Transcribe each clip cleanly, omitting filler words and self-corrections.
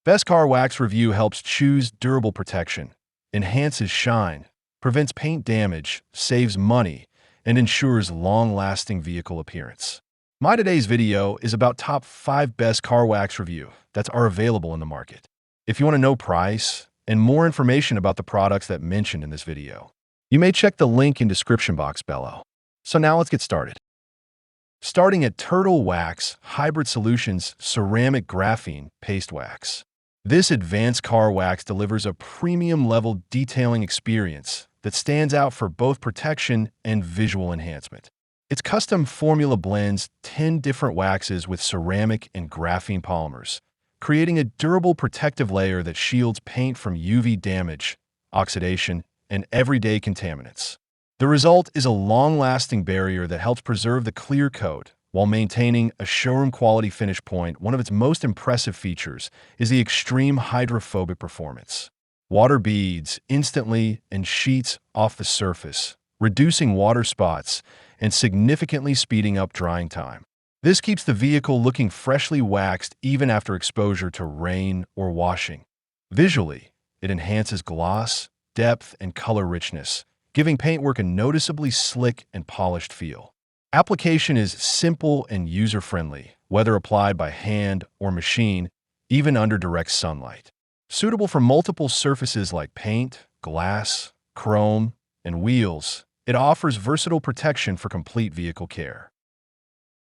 Best Car Wax Review helps choose durable protection, enhances shine, prevents paint damage, saves money, and ensures long-lasting vehicle appearance. My today's video is about top 5 best car wax review that are available in the market. If you want to know price and more information about the products that mentioned in this video, you may check the link in description box below. So now let's get started. Starting at Turtle Wax Hybrid Solutions Ceramic Graphene Paste Wax. This advanced car wax delivers a premium-level detailing experience that stands out for both protection and visual enhancement. Its custom formula blends 10 different waxes with ceramic and graphene polymers, creating a durable protective layer that shields paint from UV damage, oxidation, and everyday contaminants. The result is a long-lasting barrier that helps preserve the clear coat while maintaining a showroom-quality finish point. One of its most impressive features is the extreme hydrophobic performance. Water beads instantly and sheets off the surface, reducing water spots and significantly speeding up drying time. This keeps the vehicle looking freshly waxed even after exposure to rain or washing. Visually, it enhances gloss, depth, and color richness, giving paintwork a noticeably slick and polished feel. Application is simple and user-friendly, whether applied by hand or machine, even under direct sunlight. Suitable for multiple surfaces like paint, glass, chrome, and wheels, it offers versatile protection for complete vehicle care.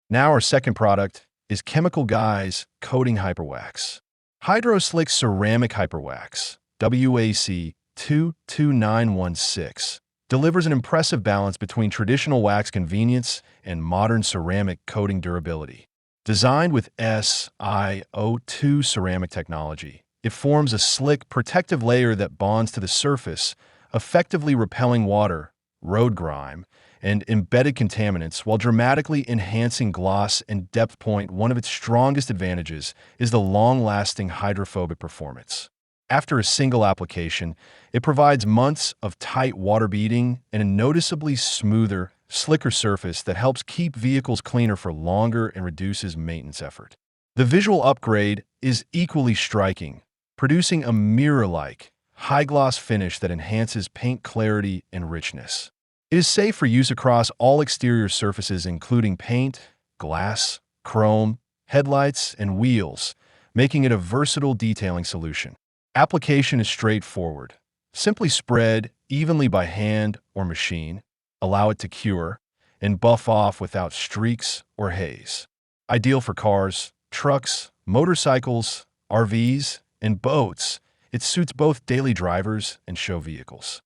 Now our second product is Chemical Guys Coating Hyperwax. Hydro Slick Ceramic Hyperwax, WAC 22916, delivers an impressive balance between traditional wax convenience and modern ceramic coating durability. Designed with SiO2 ceramic technology, it forms a slick, protective layer that bonds to the surface, effectively repelling water, road grime, and embedded contaminants while dramatically enhancing gloss and depth point. One of its strongest advantages is the long-lasting hydrophobic performance. After a single application, it provides months of tight water beading and a noticeably smoother, slicker surface that helps keep vehicles cleaner for longer and reduces maintenance effort. The visual upgrade is equally striking, producing a mirror-like, high-gloss finish that enhances paint clarity and richness. It is safe for use across all exterior surfaces including paint, glass, chrome, headlights, and wheels, making it a versatile detailing solution. Application is straightforward. Simply spread evenly by hand or machine, allow it to cure, and buff off without streaks or haze. Ideal for cars, trucks, motorcycles, RVs, and boats, it suits both daily drivers and show vehicles.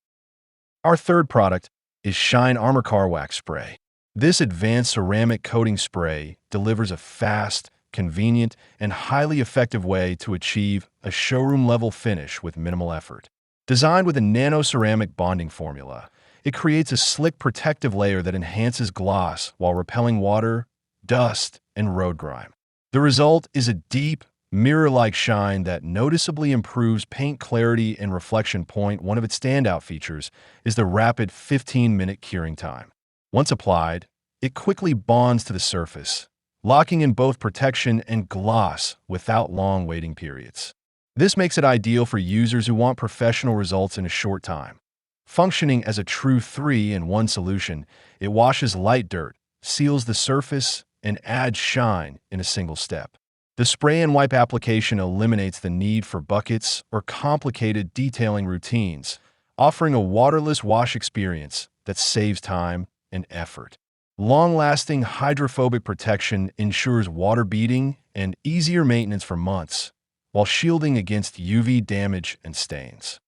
Our third product is Shine Armor Car Wax Spray. This advanced ceramic coating spray delivers a fast, convenient, and highly effective way to achieve a showroom-level finish with minimal effort. Designed with a nano-ceramic bonding formula, it creates a slick protective layer that enhances gloss while repelling water, dust, and road grime. The result is a deep, mirror-like shine that noticeably improves paint clarity and reflection point. One of its standout features is the rapid 15-minute curing time. Once applied, it quickly bonds to the surface, locking in both protection and gloss without long waiting periods. This makes it ideal for users who want professional results in a short time. Functioning as a true 3-in-1 solution, it washes light dirt, seals the surface, and adds shine in a single step. The spray and wipe application eliminates the need for buckets or complicated detailing routines, offering a waterless wash experience that saves time and effort. Long-lasting hydrophobic protection ensures water beading and easier maintenance for months, while shielding against UV damage and stains.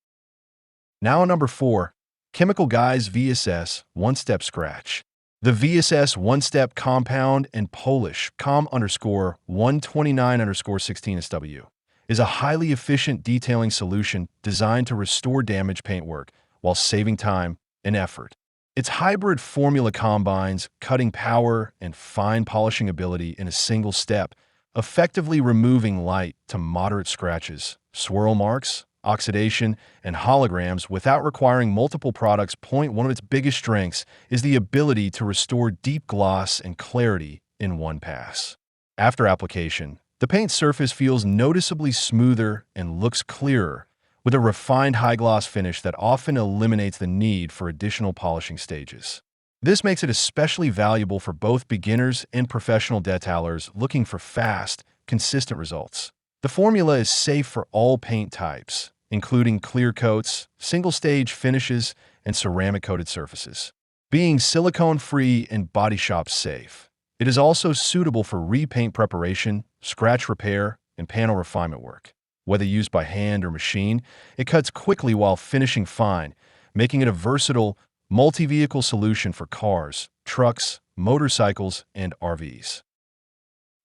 Now number 4, Chemical Guys VSS One-Step Scratch. The VSS One-Step Compound and Polish COM_129_16SW is a highly efficient detailing solution designed to restore damaged paintwork while saving time and effort. Its hybrid formula combines cutting power and fine polishing ability in a single step, effectively removing light to moderate scratches, swirl marks, oxidation, and holograms without requiring multiple products. One of its biggest strengths is the ability to restore deep gloss and clarity in one pass. After application, The paint surface feels noticeably smoother and looks clearer, with a refined high-gloss finish that often eliminates the need for additional polishing stages. This makes it especially valuable for both beginners and professional detailers looking for fast, consistent results. The formula is safe for all paint types, including clear coats, single-stage finishes, and ceramic-coated surfaces. Being silicone-free and body shop safe, it is also suitable for repaint preparation, scratch repair, and panel refinement work. Whether used by hand or machine, it cuts quickly while finishing fine, making it a versatile, multi-vehicle solution for cars, trucks, motorcycles, and RVs.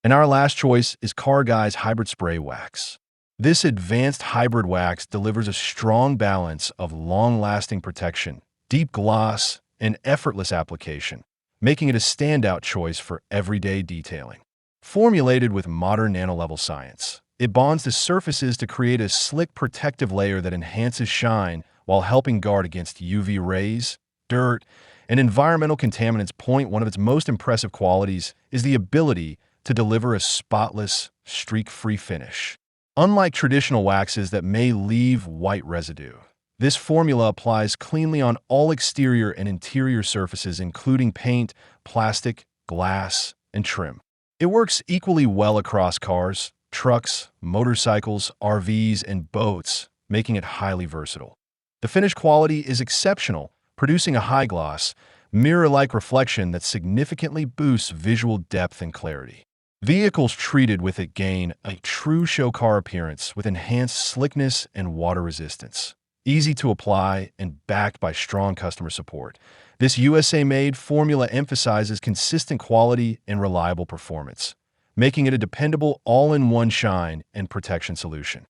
And our last choice is Car Guy's Hybrid Spray Wax. This advanced hybrid wax delivers a strong balance of long-lasting protection, deep gloss, and effortless application, making it a standout choice for everyday detailing. Formulated with modern nano-level science, it bonds to surfaces to create a slick protective layer that enhances shine while helping guard against UV rays, dirt, and environmental contaminants. One of its most impressive qualities is the ability to deliver a spotless, streak-free finish. Unlike traditional waxes that may leave white residue, this formula applies cleanly on all exterior and interior surfaces, including paint, plastic, glass, and trim. It works equally well across cars, trucks, motorcycles, RVs, and boats, making it highly versatile. The finish quality is exceptional, producing a high-gloss, mirror-like reflection that significantly boosts visual depth and clarity. Vehicles treated with it gain a true show car appearance with enhanced slickness and water resistance. Easy to apply and backed by strong customer support, this USA-made formula emphasizes consistent quality and reliable performance, making it a dependable all-in-one shine and protection solution.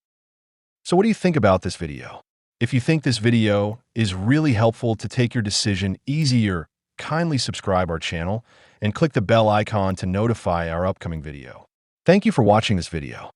So what do you think about this video? If you think this video is really helpful to take your decision easier, kindly subscribe our channel and click the bell icon to notify our upcoming video. Thank you for watching this video.